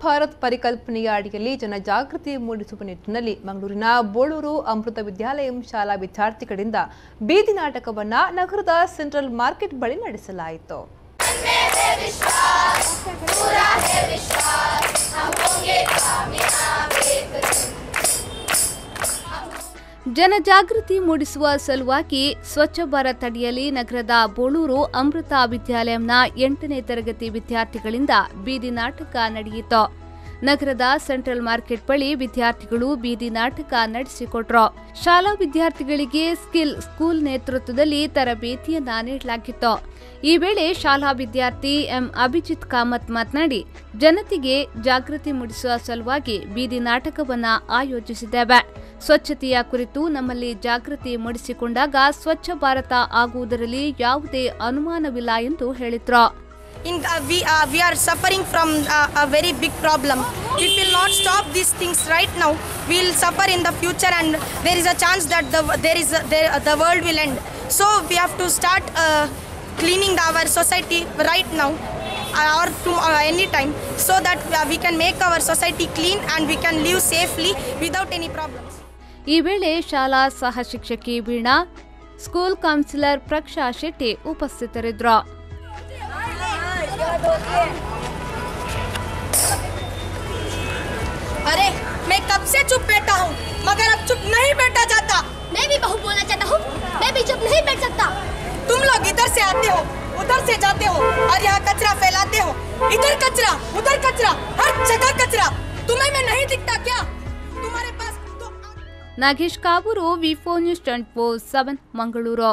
ಭಾರತ್ ಪರಿಕಲ್ಪನೆಯ ಅಡಿಯಲ್ಲಿ ಜನಜಾಗೃತಿ ಮೂಡಿಸುವ ನಿಟ್ಟಿನಲ್ಲಿ ಮಂಗಳೂರಿನ ಬೋಳೂರು ಅಮೃತ ವಿದ್ಯಾಲಯಂ ಶಾಲಾ ವಿದ್ಯಾರ್ಥಿಗಳಿಂದ ಬೀದಿ ನಾಟಕವನ್ನು ನಗರದ ಸೆಂಟ್ರಲ್ ಮಾರ್ಕೆಟ್ ಬಳಿ ನಡೆಸಲಾಯಿತು. ಜನಜಾಗೃತಿ ಮೂಡಿಸುವ ಸಲುವಾಗಿ ಸ್ವಚ್ಛ ಭಾರತ್ ಅಡಿಯಲ್ಲಿ ನಗರದ ಬೋಳೂರು ಅಮೃತ ವಿದ್ಯಾಲಯಂನ 8ನೇ ತರಗತಿ ವಿದ್ಯಾರ್ಥಿಗಳಿಂದ ಬೀದಿ ನಾಟಕ ನಡೆಯಿತು. ನಗರದ ಸೆಂಟ್ರಲ್ ಮಾರ್ಕೆಟ್ ಬಳಿ ವಿದ್ಯಾರ್ಥಿಗಳು ಬೀದಿ ನಾಟಕ ನಡೆಸಿಕೊಟ್ರು. ಶಾಲಾ ವಿದ್ಯಾರ್ಥಿಗಳಿಗೆ ಸ್ಕೂಲ್ ನೇತೃತ್ವದಲ್ಲಿ ತರಬೇತಿಯನ್ನ ನೀಡಲಾಗಿತ್ತು. ಈ ವೇಳೆ ಶಾಲಾ ವಿದ್ಯಾರ್ಥಿ ಎಂ ಅಭಿಜಿತ್ ಕಾಮತ್ ಮಾತನಾಡಿ, ಜನತೆಗೆ ಜಾಗೃತಿ ಮೂಡಿಸುವ ಸಲುವಾಗಿ ಬೀದಿ ನಾಟಕವನ್ನ ಆಯೋಜಿಸಿದ್ದೇವೆ. ಸ್ವಚ್ಛತೆಯ ಕುರಿತು ನಮ್ಮಲ್ಲಿ ಜಾಗೃತಿ ಮೂಡಿಸಿಕೊಂಡಾಗ ಸ್ವಚ್ಛ ಭಾರತ ಆಗುವುದರಲ್ಲಿ ಯಾವುದೇ ಅನುಮಾನವಿಲ್ಲ ಎಂದು ಹೇಳಿದ್ರು. We are suffering from a very big problem. If we will not stop these things right now, we will suffer in the future, and there is a chance that the world will end. So we have to start cleaning our society right now or any time, so that we can make our society clean and we can live safely without any problems. ಈ ವೇಳೆ ಶಾಲಾ ಸಹ ಶಿಕ್ಷಕಿ Veena, school counsellor ಪ್ರಕ್ಷಾ Shetty ಉಪಸ್ಥಿತರಿದ್ದರು. अरे मैं कब से चुप बैठा हूँ, मगर अब चुप नहीं बैठा जाता. मैं भी बहुत बोलना चाहता हूँ, मैं भी चुप नहीं बैठ सकता. तुम लोग इधर से आते हो, उधर से जाते हो और यहाँ कचरा फैलाते हो. इधर कचरा, उधर कचरा, हर जगह कचरा. तुम्हें मैं नहीं दिखता क्या? तुम्हारे पास तो नागेश काबूरू, V4 News 24/7 मंगलूरू.